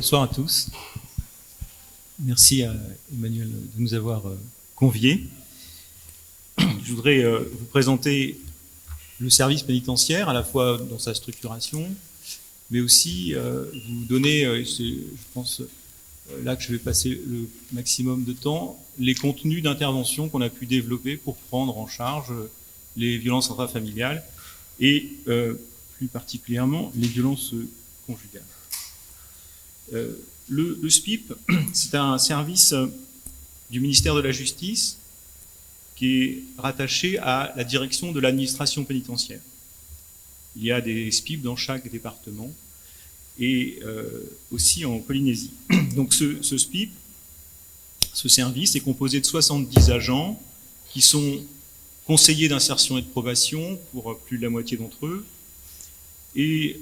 bonsoir à tous. Merci à Emmanuel de nous avoir conviés. Je voudrais vous présenter le service pénitentiaire, à la fois dans sa structuration, mais aussi vous donner, c'est, je pense, là que je vais passer le maximum de temps, les contenus d'intervention qu'on a pu développer pour prendre en charge les violences intrafamiliales et plus particulièrement les violences conjugales. Le SPIP, c'est un service du ministère de la Justice qui est rattaché à la direction de l'administration pénitentiaire. Il y a des SPIP dans chaque département et aussi en Polynésie. Donc ce SPIP, ce service, est composé de 70 agents qui sont conseillers d'insertion et de probation pour plus de la moitié d'entre eux, et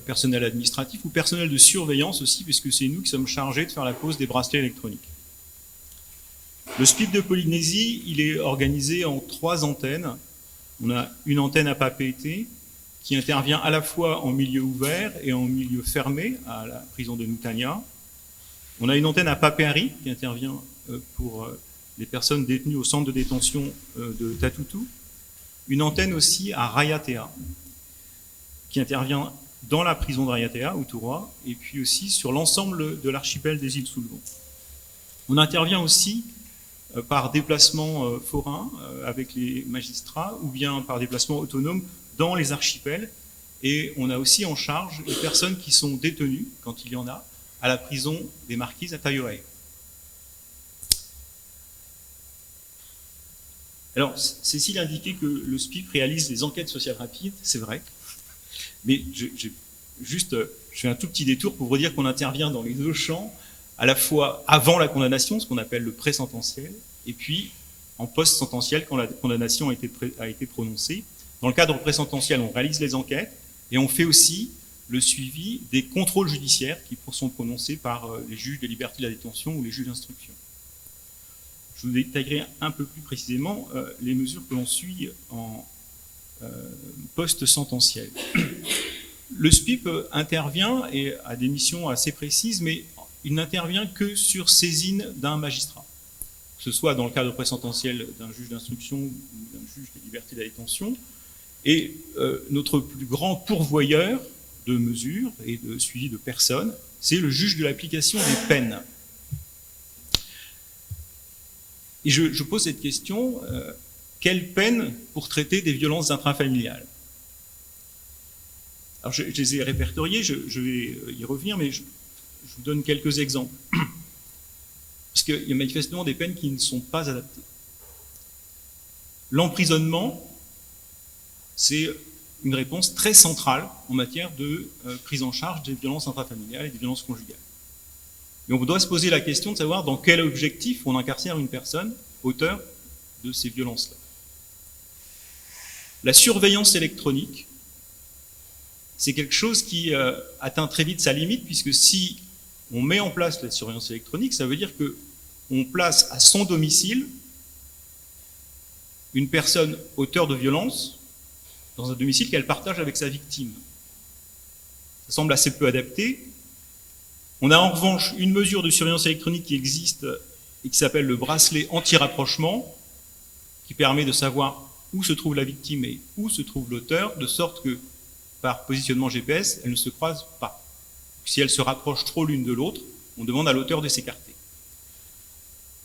personnel administratif ou personnel de surveillance aussi, puisque c'est nous qui sommes chargés de faire la pose des bracelets électroniques. Le SPIP de Polynésie, il est organisé en 3 antennes. On a une antenne à Papeete qui intervient à la fois en milieu ouvert et en milieu fermé à la prison de Nutania. On a une antenne à Papeari qui intervient pour les personnes détenues au centre de détention de Tatutu. Une antenne aussi à Rayatea qui intervient dans la prison de Rayatea, au Touroa, et puis aussi sur l'ensemble de l'archipel des îles Soulgon. On intervient aussi par déplacement forain avec les magistrats, ou bien par déplacement autonome dans les archipels, et on a aussi en charge les personnes qui sont détenues, quand il y en a, à la prison des Marquises à Taiohae. Alors, Cécile indiquait que le SPIP réalise des enquêtes sociales rapides, c'est vrai. Mais je fais un tout petit détour pour vous dire qu'on intervient dans les 2 champs, à la fois avant la condamnation, ce qu'on appelle le pré-sententiel, et puis en post-sententiel, quand la condamnation a été prononcée. Dans le cadre pré-sententiel, on réalise les enquêtes, et on fait aussi le suivi des contrôles judiciaires qui sont prononcés par les juges des libertés de la détention ou les juges d'instruction. Je vous détaillerai un peu plus précisément les mesures que l'on suit en post-sententiel. Le SPIP intervient et a des missions assez précises, mais il n'intervient que sur saisine d'un magistrat, que ce soit dans le cadre pré-sententiel d'un juge d'instruction ou d'un juge des libertés de la détention. Et notre plus grand pourvoyeur de mesures et de suivi de personnes, c'est le juge de l'application des peines. Et je pose cette question, quelle peine pour traiter des violences intrafamiliales? Alors je les ai répertoriées, je vais y revenir, mais je vous donne quelques exemples. Parce qu'il y a manifestement des peines qui ne sont pas adaptées. L'emprisonnement, c'est une réponse très centrale en matière de prise en charge des violences intrafamiliales et des violences conjugales. Et on doit se poser la question de savoir dans quel objectif on incarcère une personne auteur de ces violences-là. La surveillance électronique, c'est quelque chose qui atteint très vite sa limite, puisque si on met en place la surveillance électronique, ça veut dire qu'on place à son domicile une personne auteure de violence dans un domicile qu'elle partage avec sa victime. Ça semble assez peu adapté. On a en revanche une mesure de surveillance électronique qui existe et qui s'appelle le bracelet anti-rapprochement, qui permet de savoir où se trouve la victime et où se trouve l'auteur, de sorte que, par positionnement GPS, elles ne se croisent pas. Si elles se rapprochent trop l'une de l'autre, on demande à l'auteur de s'écarter.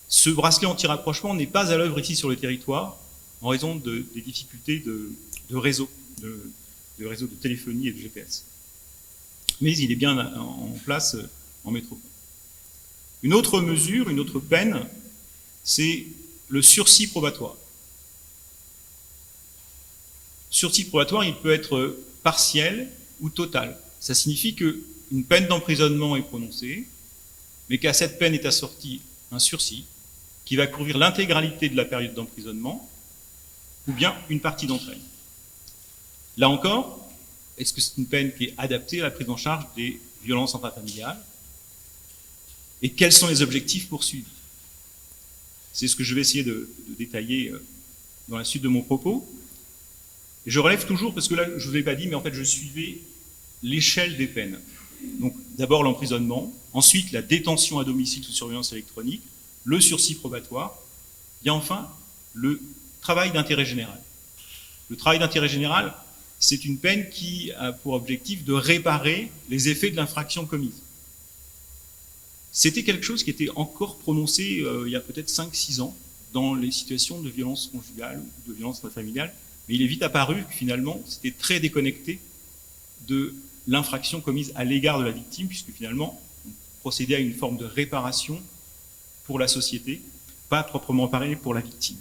Ce bracelet anti-rapprochement n'est pas à l'œuvre ici sur le territoire, en raison des difficultés de réseau, de réseau de téléphonie et de GPS. Mais il est bien en place en métropole. Une autre mesure, une autre peine, c'est le sursis probatoire. Sursis probatoire, il peut être partiel ou total. Ça signifie qu'une peine d'emprisonnement est prononcée, mais qu'à cette peine est assorti un sursis qui va couvrir l'intégralité de la période d'emprisonnement, ou bien une partie d'entre elles. Là encore, est-ce que c'est une peine qui est adaptée à la prise en charge des violences intrafamiliales? Et quels sont les objectifs poursuivis? C'est ce que je vais essayer de détailler dans la suite de mon propos. Et je relève toujours, parce que là, je ne vous ai pas dit, mais en fait, je suivais l'échelle des peines. Donc, D'abord l'emprisonnement, ensuite la détention à domicile sous surveillance électronique, le sursis probatoire, et enfin le travail d'intérêt général. Le travail d'intérêt général, c'est une peine qui a pour objectif de réparer les effets de l'infraction commise. C'était quelque chose qui était encore prononcé il y a peut-être 5-6 ans dans les situations de violence conjugale ou de violence intrafamiliale, mais il est vite apparu que finalement c'était très déconnecté de l'infraction commise à l'égard de la victime, puisque finalement on procédait à une forme de réparation pour la société, pas proprement pareil pour la victime.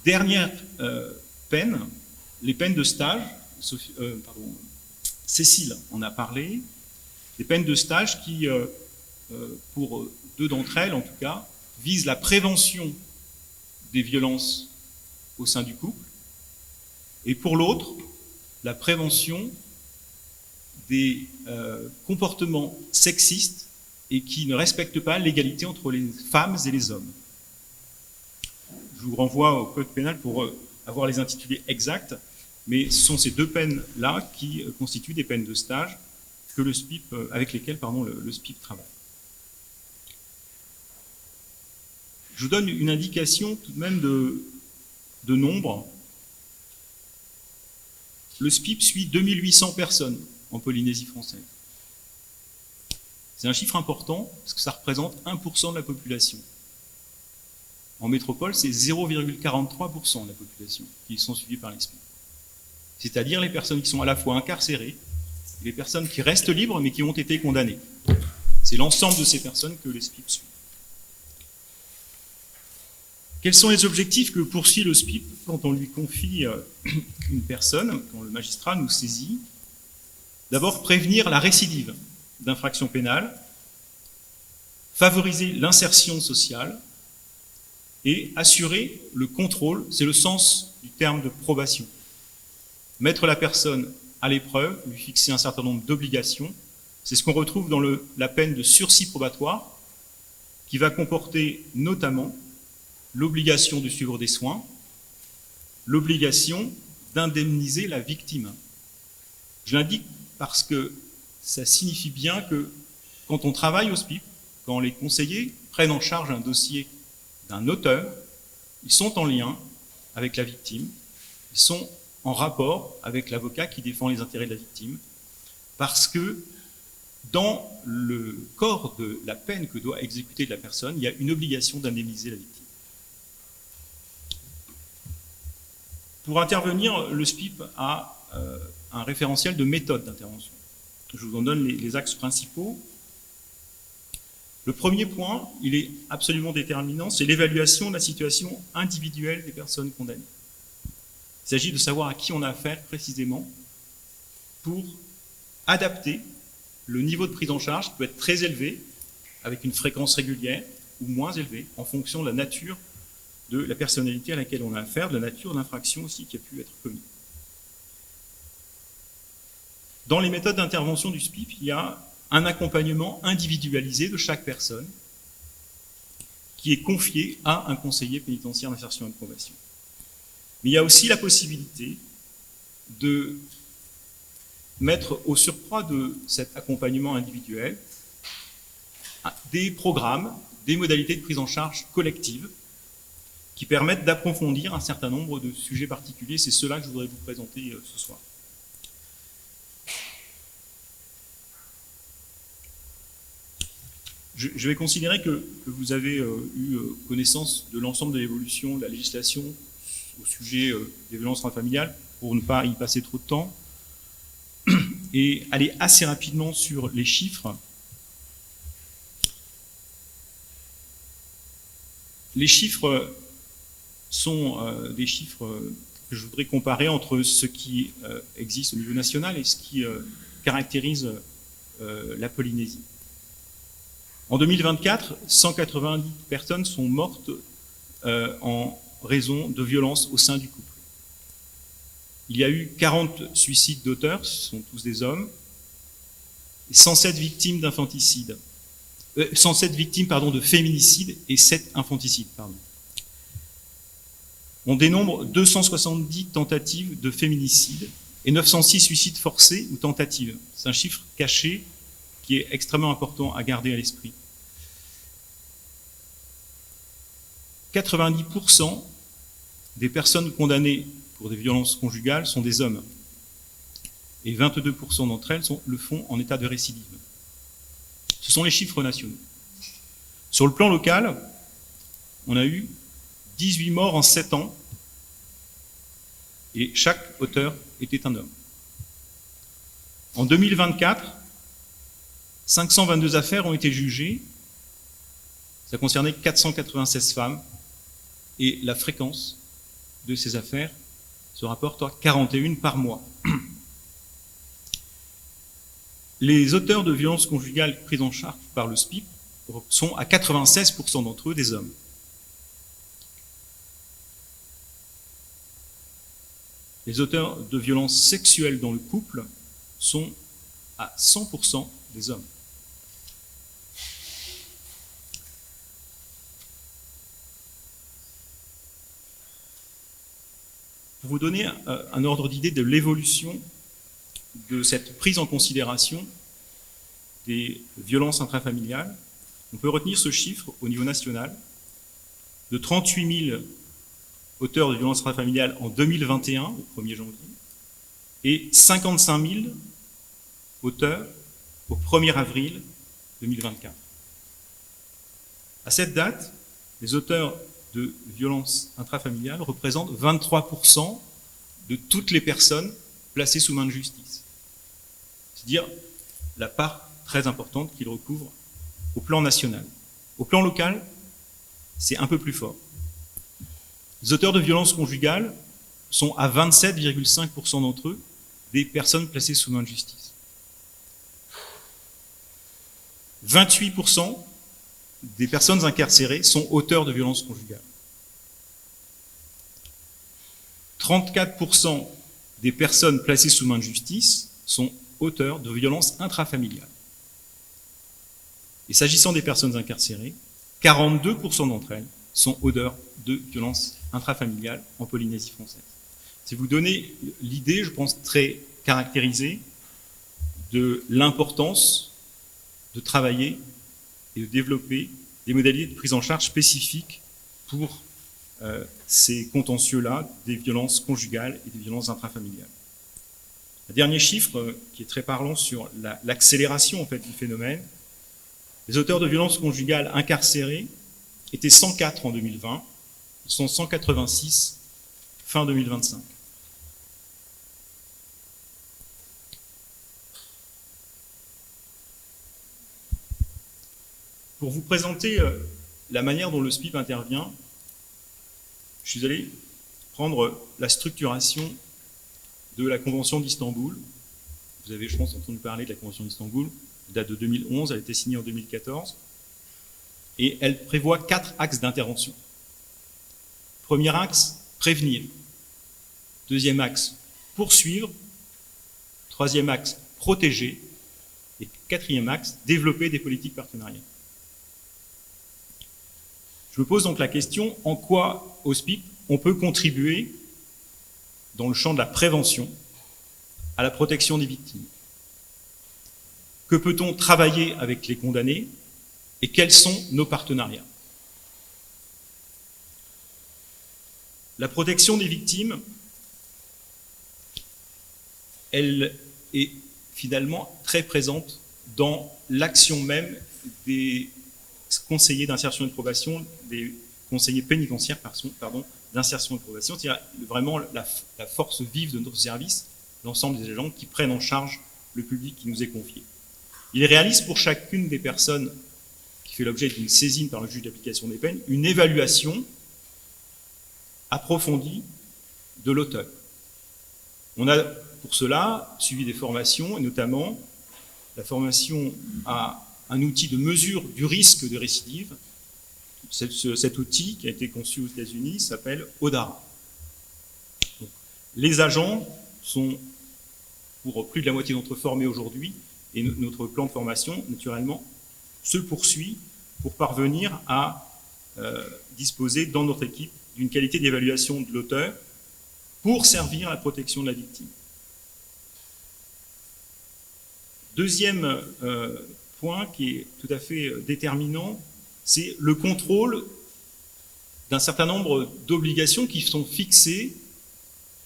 Dernière peine, les peines de stage, Cécile en a parlé, des peines de stage qui, pour 2 d'entre elles en tout cas, visent la prévention des violences au sein du couple, et pour l'autre, la prévention des comportements sexistes et qui ne respectent pas l'égalité entre les femmes et les hommes. Je vous renvoie au code pénal pour avoir les intitulés exacts, mais ce sont ces 2 peines-là qui constituent des peines de stage que le SPIP, avec lesquelles le SPIP travaille. Je vous donne une indication tout de même de nombre. Le SPIP suit 2800 personnes en Polynésie française. C'est un chiffre important parce que ça représente 1% de la population. En métropole, c'est 0,43% de la population qui sont suivies par les SPIP. C'est-à-dire les personnes qui sont à la fois incarcérées et les personnes qui restent libres mais qui ont été condamnées. C'est l'ensemble de ces personnes que les SPIP suivent. Quels sont les objectifs que poursuit le SPIP quand on lui confie une personne, quand le magistrat nous saisit? D'abord, prévenir la récidive d'infractions pénales, favoriser l'insertion sociale et assurer le contrôle, c'est le sens du terme de probation. Mettre la personne à l'épreuve, lui fixer un certain nombre d'obligations, c'est ce qu'on retrouve dans la peine de sursis probatoire, qui va comporter notamment l'obligation de suivre des soins, l'obligation d'indemniser la victime. Je l'indique parce que ça signifie bien que quand on travaille au SPIP, quand les conseillers prennent en charge un dossier d'un auteur, ils sont en lien avec la victime, ils sont en rapport avec l'avocat qui défend les intérêts de la victime, parce que dans le corps de la peine que doit exécuter la personne, il y a une obligation d'indemniser la victime. Pour intervenir, le SPIP a un référentiel de méthode d'intervention. Je vous en donne les axes principaux. Le premier point, il est absolument déterminant, c'est l'évaluation de la situation individuelle des personnes condamnées. Il s'agit de savoir à qui on a affaire précisément pour adapter le niveau de prise en charge qui peut être très élevé, avec une fréquence régulière, ou moins élevée, en fonction de la nature de la personnalité à laquelle on a affaire, de la nature de l'infraction aussi qui a pu être commise. Dans les méthodes d'intervention du SPIP, il y a un accompagnement individualisé de chaque personne qui est confié à un conseiller pénitentiaire d'insertion et de probation. Mais il y a aussi la possibilité de mettre au surcroît de cet accompagnement individuel des programmes, des modalités de prise en charge collective qui permettent d'approfondir un certain nombre de sujets particuliers. C'est cela que je voudrais vous présenter ce soir. Je vais considérer que vous avez eu connaissance de l'ensemble de l'évolution de la législation au sujet des violences intrafamiliales, pour ne pas y passer trop de temps, et aller assez rapidement sur les chiffres. Les chiffres sont des chiffres que je voudrais comparer entre ce qui existe au niveau national et ce qui caractérise la Polynésie. En 2024, 190 personnes sont mortes en raison de violences au sein du couple. Il y a eu 40 suicides d'auteurs, ce sont tous des hommes, et 107 victimes d'infanticide. 107 victimes de féminicide et 7 infanticides. On dénombre 270 tentatives de féminicide et 906 suicides forcés ou tentatives. C'est un chiffre caché qui est extrêmement important à garder à l'esprit. 90% des personnes condamnées pour des violences conjugales sont des hommes. Et 22% d'entre elles le font en état de récidive. Ce sont les chiffres nationaux. Sur le plan local, on a eu 18 morts en 7 ans, et chaque auteur était un homme. En 2024, 522 affaires ont été jugées, ça concernait 496 femmes, et la fréquence de ces affaires se rapporte à 41 par mois. Les auteurs de violences conjugales pris en charge par le SPIP sont à 96% d'entre eux des hommes. Les auteurs de violences sexuelles dans le couple sont à 100% des hommes. Pour vous donner un ordre d'idée de l'évolution de cette prise en considération des violences intrafamiliales, on peut retenir ce chiffre au niveau national de 38 000 auteurs de violences intrafamiliales en 2021, au 1er janvier, et 55 000 auteurs au 1er avril 2024. À cette date, les auteurs de violences intrafamiliales représentent 23% de toutes les personnes placées sous main de justice. C'est-à-dire la part très importante qu'ils recouvrent au plan national. Au plan local, c'est un peu plus fort. Les auteurs de violences conjugales sont à 27,5% d'entre eux des personnes placées sous main de justice. 28% des personnes incarcérées sont auteurs de violences conjugales. 34% des personnes placées sous main de justice sont auteurs de violences intrafamiliales. Et s'agissant des personnes incarcérées, 42% d'entre elles sont auteurs de violences intrafamiliales en Polynésie française. C'est vous donner l'idée, je pense, très caractérisée de l'importance de travailler et de développer des modalités de prise en charge spécifiques pour ces contentieux-là, des violences conjugales et des violences intrafamiliales. Un dernier chiffre qui est très parlant sur l'accélération en fait, du phénomène. Les auteurs de violences conjugales incarcérés étaient 104 en 2020, ils sont 186 fin 2025. Pour vous présenter la manière dont le SPIP intervient, je suis allé prendre la structuration de la Convention d'Istanbul. Vous avez, je pense, entendu parler de la Convention d'Istanbul, elle date de 2011, elle a été signée en 2014, et elle prévoit 4 axes d'intervention. Premier axe, prévenir. Deuxième axe, poursuivre. Troisième axe, protéger. Et quatrième axe, développer des politiques partenariales. Je me pose donc la question, en quoi, au SPIP, on peut contribuer, dans le champ de la prévention, à la protection des victimes? Que peut-on travailler avec les condamnés et quels sont nos partenariats? La protection des victimes, elle est finalement très présente dans l'action même des conseillers d'insertion et de probation, des conseillers pénitentiaires, d'insertion et de probation, c'est-à-dire vraiment la force vive de notre service, l'ensemble des agents qui prennent en charge le public qui nous est confié. Il réalise pour chacune des personnes qui fait l'objet d'une saisine par le juge d'application des peines une évaluation approfondie de l'auteur. On a pour cela suivi des formations, et notamment la formation à un outil de mesure du risque de récidive. Cet outil qui a été conçu aux États-Unis s'appelle ODARA. Donc, les agents sont, pour plus de la moitié d'entre eux, formés aujourd'hui, et notre plan de formation, naturellement, se poursuit pour parvenir à disposer dans notre équipe d'une qualité d'évaluation de l'auteur pour servir à la protection de la victime. Deuxième point qui est tout à fait déterminant, c'est le contrôle d'un certain nombre d'obligations qui sont fixées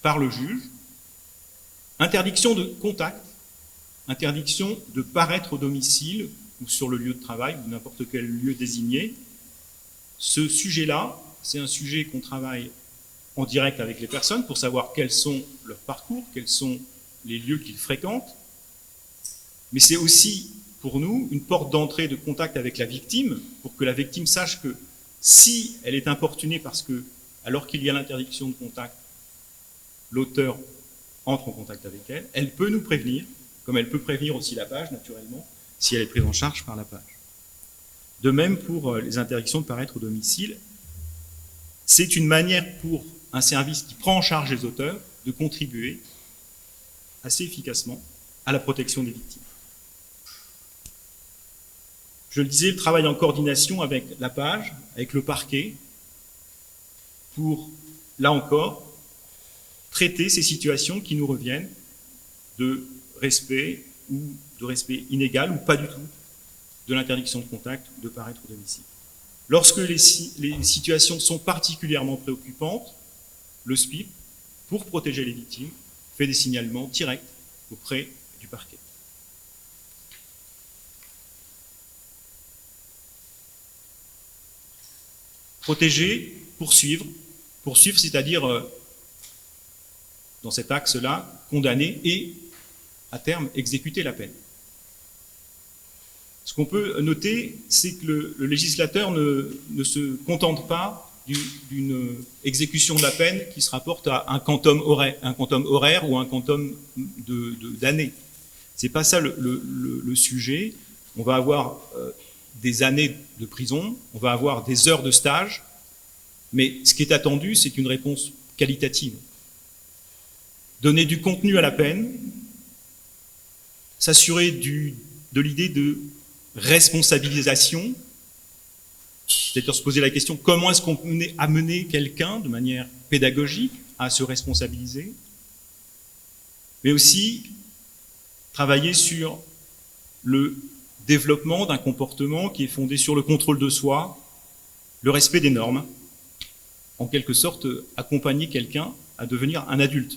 par le juge. Interdiction de contact, interdiction de paraître au domicile ou sur le lieu de travail ou n'importe quel lieu désigné. Ce sujet-là, c'est un sujet qu'on travaille en direct avec les personnes pour savoir quels sont leurs parcours, quels sont les lieux qu'ils fréquentent. Mais c'est aussi, pour nous, une porte d'entrée de contact avec la victime, pour que la victime sache que si elle est importunée parce que, alors qu'il y a l'interdiction de contact, l'auteur entre en contact avec elle, elle peut nous prévenir, comme elle peut prévenir aussi la page, naturellement, si elle est prise en charge par la page. De même pour les interdictions de paraître au domicile, c'est une manière pour un service qui prend en charge les auteurs de contribuer assez efficacement à la protection des victimes. Je le disais, le travail en coordination avec la page, avec le parquet, pour, là encore, traiter ces situations qui nous reviennent de respect ou de respect inégal ou pas du tout de l'interdiction de contact ou de paraître au domicile. Lorsque les situations sont particulièrement préoccupantes, le SPIP, pour protéger les victimes, fait des signalements directs auprès du parquet. Protéger, poursuivre. Poursuivre, c'est-à-dire, dans cet axe-là, condamner et, à terme, exécuter la peine. Ce qu'on peut noter, c'est que le législateur ne se contente pas d'une exécution de la peine qui se rapporte à un quantum horaire ou un quantum d'années. C'est pas ça le sujet. On va avoir des années de prison, on va avoir des heures de stage, mais ce qui est attendu, c'est une réponse qualitative. Donner du contenu à la peine, s'assurer de l'idée de responsabilisation, c'est-à-dire se poser la question comment est-ce qu'on peut amener quelqu'un de manière pédagogique à se responsabiliser, mais aussi travailler sur le développement d'un comportement qui est fondé sur le contrôle de soi, le respect des normes, en quelque sorte accompagner quelqu'un à devenir un adulte.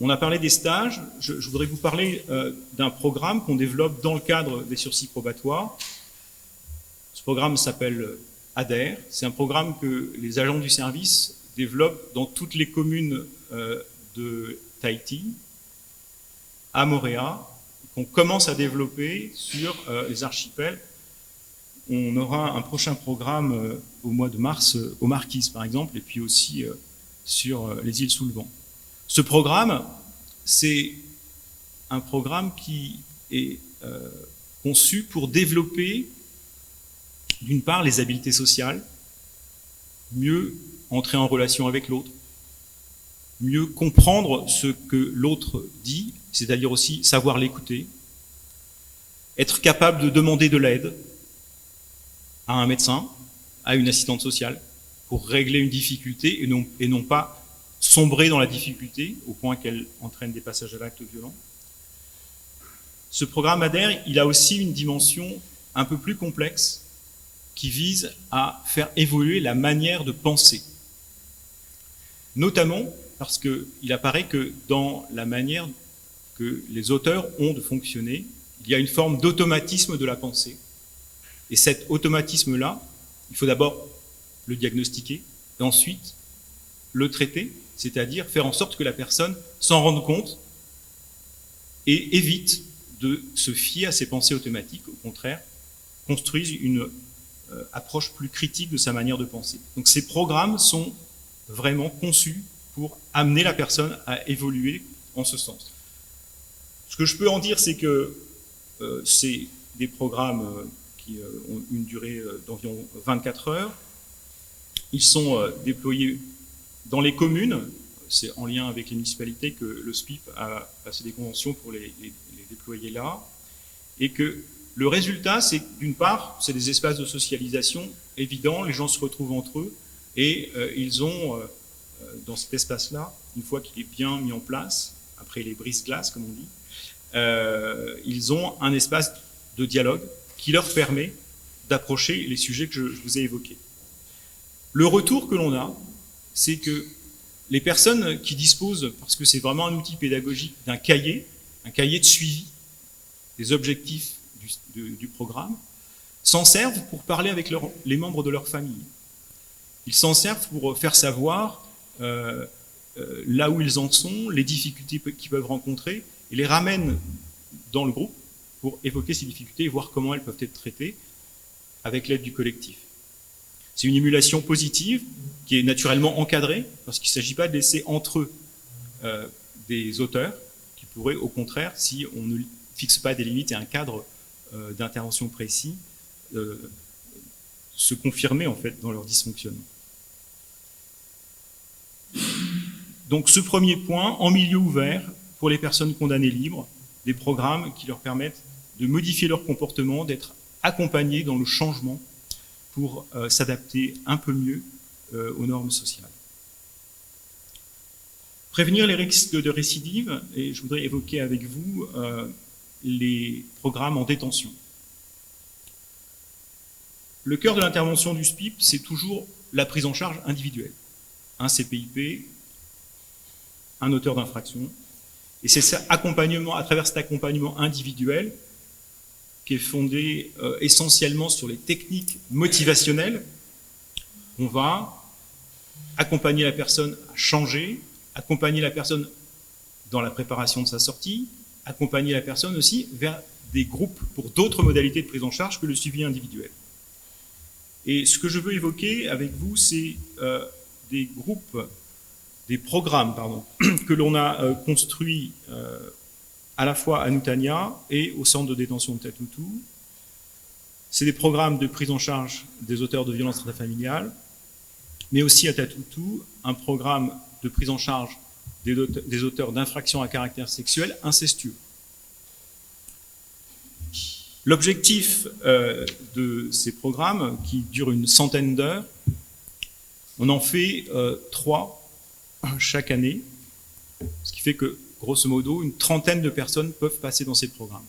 On a parlé des stages, je voudrais vous parler d'un programme qu'on développe dans le cadre des sursis probatoires. Ce programme s'appelle ADER, c'est un programme que les agents du service développent dans toutes les communes de Tahiti, à Moorea, qu'on commence à développer sur les archipels. On aura un prochain programme au mois de mars aux Marquises, par exemple, et puis aussi sur les îles sous le vent. Ce programme, c'est un programme qui est conçu pour développer, d'une part, les habiletés sociales, mieux entrer en relation avec l'autre, mieux comprendre ce que l'autre dit, c'est-à-dire aussi savoir l'écouter, être capable de demander de l'aide à un médecin, à une assistante sociale, pour régler une difficulté et non pas sombrer dans la difficulté au point qu'elle entraîne des passages à l'acte violent. Ce programme ADER, il a aussi une dimension un peu plus complexe qui vise à faire évoluer la manière de penser. Notamment parce qu'il apparaît que dans la manière que les auteurs ont de fonctionner, il y a une forme d'automatisme de la pensée. Et cet automatisme-là, il faut d'abord le diagnostiquer et ensuite le traiter, c'est-à-dire faire en sorte que la personne s'en rende compte et évite de se fier à ses pensées automatiques, au contraire, construise une approche plus critique de sa manière de penser. Donc ces programmes sont vraiment conçus pour amener la personne à évoluer en ce sens. Ce que je peux en dire, c'est que c'est des programmes qui ont une durée d'environ 24 heures. Ils sont déployés dans les communes. C'est en lien avec les municipalités que le SPIP a passé des conventions pour les déployer là. Et que le résultat, c'est d'une part, c'est des espaces de socialisation évidents, les gens se retrouvent entre eux et ils ont dans cet espace-là, une fois qu'il est bien mis en place, après les brise-glaces, comme on dit, ils ont un espace de dialogue qui leur permet d'approcher les sujets que je vous ai évoqués. Le retour que l'on a, c'est que les personnes qui disposent, parce que c'est vraiment un outil pédagogique, d'un cahier, un cahier de suivi des objectifs du programme, s'en servent pour parler avec les membres de leur famille. Ils s'en servent pour faire savoir là où ils en sont, les difficultés qu'ils peuvent rencontrer, et les ramènent dans le groupe pour évoquer ces difficultés et voir comment elles peuvent être traitées avec l'aide du collectif. C'est une émulation positive qui est naturellement encadrée, parce qu'il ne s'agit pas de laisser entre eux des auteurs qui pourraient, au contraire, si on ne fixe pas des limites et un cadre d'intervention précis, se confirmer en fait dans leur dysfonctionnement. Donc ce premier point, en milieu ouvert, pour les personnes condamnées libres, des programmes qui leur permettent de modifier leur comportement, d'être accompagnés dans le changement pour s'adapter un peu mieux aux normes sociales. Prévenir les risques de récidive, et je voudrais évoquer avec vous les programmes en détention. Le cœur de l'intervention du SPIP, c'est toujours la prise en charge individuelle. Un CPIP, un auteur d'infraction, et c'est cet accompagnement, à travers cet accompagnement individuel, qui est fondé essentiellement sur les techniques motivationnelles. On va accompagner la personne à changer, accompagner la personne dans la préparation de sa sortie, accompagner la personne aussi vers des groupes pour d'autres modalités de prise en charge que le suivi individuel. Et ce que je veux évoquer avec vous, c'est des programmes que l'on a construits à la fois à Nutania et au centre de détention de Tatoutou. C'est des programmes de prise en charge des auteurs de violences intrafamiliales, mais aussi à Tatoutou, un programme de prise en charge des auteurs d'infractions à caractère sexuel incestueux. L'objectif de ces programmes, qui durent une centaine d'heures, on en fait 3 chaque année, ce qui fait que, grosso modo, une trentaine de personnes peuvent passer dans ces programmes.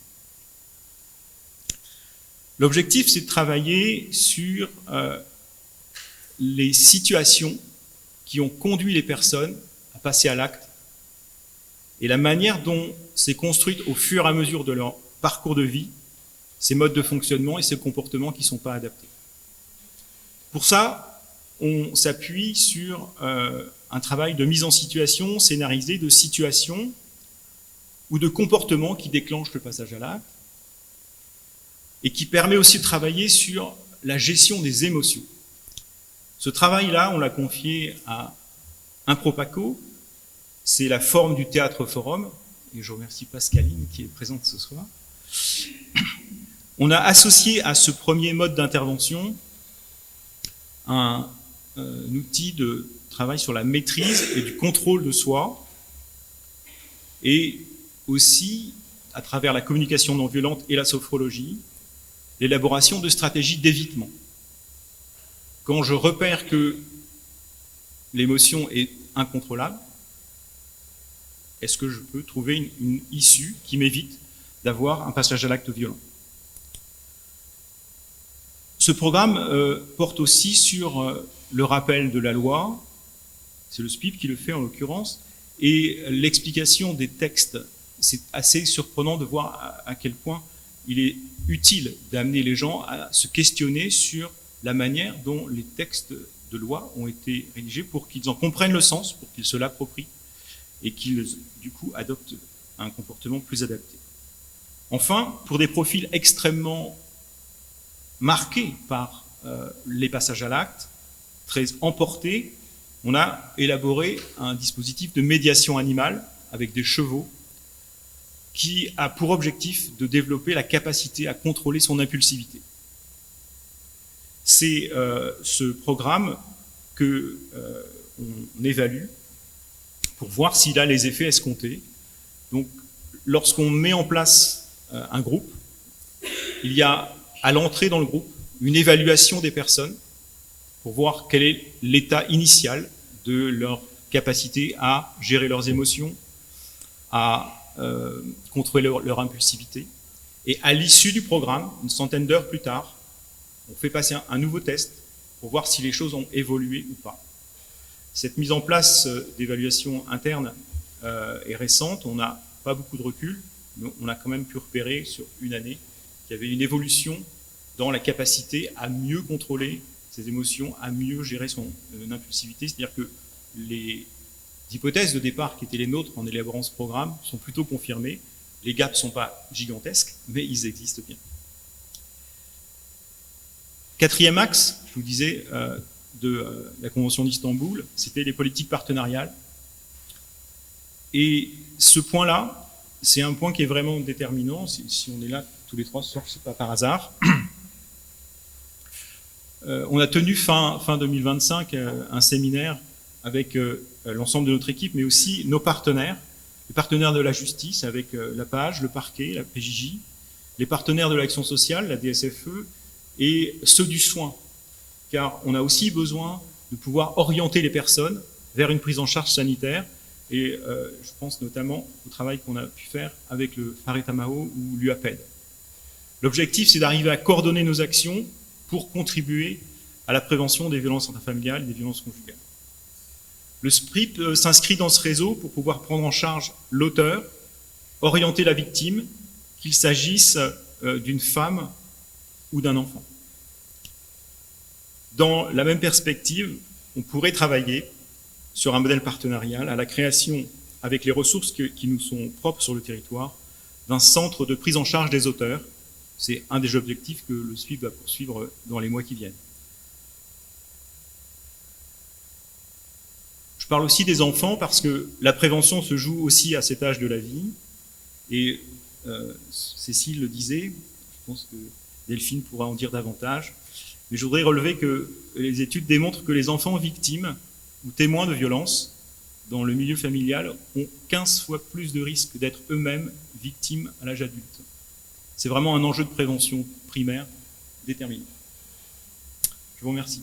L'objectif, c'est de travailler sur les situations qui ont conduit les personnes à passer à l'acte et la manière dont c'est construite au fur et à mesure de leur parcours de vie, ces modes de fonctionnement et ces comportements qui ne sont pas adaptés. Pour ça, on s'appuie sur un travail de mise en situation scénarisé de situations ou de comportements qui déclenchent le passage à l'acte et qui permet aussi de travailler sur la gestion des émotions. Ce travail-là, on l'a confié à Impropaco, c'est la forme du théâtre forum, et je remercie Pascaline qui est présente ce soir. On a associé à ce premier mode d'intervention un outil de travail sur la maîtrise et du contrôle de soi, et aussi, à travers la communication non violente et la sophrologie, l'élaboration de stratégies d'évitement. Quand je repère que l'émotion est incontrôlable, est-ce que je peux trouver une issue qui m'évite d'avoir un passage à l'acte violent? Ce programme porte aussi sur le rappel de la loi, c'est le SPIP qui le fait en l'occurrence, et l'explication des textes. C'est assez surprenant de voir à quel point il est utile d'amener les gens à se questionner sur la manière dont les textes de loi ont été rédigés pour qu'ils en comprennent le sens, pour qu'ils se l'approprient et qu'ils, du coup, adoptent un comportement plus adapté. Enfin, pour des profils extrêmement marqués par les passages à l'acte, très emportés, on a élaboré un dispositif de médiation animale avec des chevaux qui a pour objectif de développer la capacité à contrôler son impulsivité. C'est ce programme qu'on évalue pour voir s'il a les effets escomptés. Donc, lorsqu'on met en place un groupe, il y a à l'entrée dans le groupe une évaluation des personnes pour voir quel est l'état initial de leur capacité à gérer leurs émotions, à contrôler leur impulsivité. Et à l'issue du programme, une centaine d'heures plus tard, on fait passer un nouveau test pour voir si les choses ont évolué ou pas. Cette mise en place d'évaluation interne est récente, on n'a pas beaucoup de recul, mais on a quand même pu repérer sur une année qu'il y avait une évolution dans la capacité à mieux contrôler ses émotions, à mieux gérer son impulsivité. C'est-à-dire que les hypothèses de départ qui étaient les nôtres en élaborant ce programme sont plutôt confirmées. Les gaps ne sont pas gigantesques, mais ils existent bien. Quatrième axe, je vous disais, de la Convention d'Istanbul, c'était les politiques partenariales. Et ce point-là, c'est un point qui est vraiment déterminant. Si on est là tous les trois ce soir, ce n'est pas par hasard. On a tenu fin 2025 un séminaire avec l'ensemble de notre équipe, mais aussi nos partenaires, les partenaires de la justice avec la PAGE, le parquet, la PJJ, les partenaires de l'action sociale, la DSFE, et ceux du soin, car on a aussi besoin de pouvoir orienter les personnes vers une prise en charge sanitaire, et je pense notamment au travail qu'on a pu faire avec le Faretamao ou l'UAPED. L'objectif, c'est d'arriver à coordonner nos actions pour contribuer à la prévention des violences intrafamiliales et des violences conjugales. Le SPRIP s'inscrit dans ce réseau pour pouvoir prendre en charge l'auteur, orienter la victime, qu'il s'agisse d'une femme ou d'un enfant. Dans la même perspective, on pourrait travailler sur un modèle partenarial à la création, avec les ressources qui nous sont propres sur le territoire, d'un centre de prise en charge des auteurs. C'est un des objectifs que le SPRIP va poursuivre dans les mois qui viennent. Je parle aussi des enfants parce que la prévention se joue aussi à cet âge de la vie. Et Cécile le disait, je pense que Delphine pourra en dire davantage, mais je voudrais relever que les études démontrent que les enfants victimes ou témoins de violences dans le milieu familial ont 15 fois plus de risques d'être eux-mêmes victimes à l'âge adulte. C'est vraiment un enjeu de prévention primaire déterminé. Je vous remercie.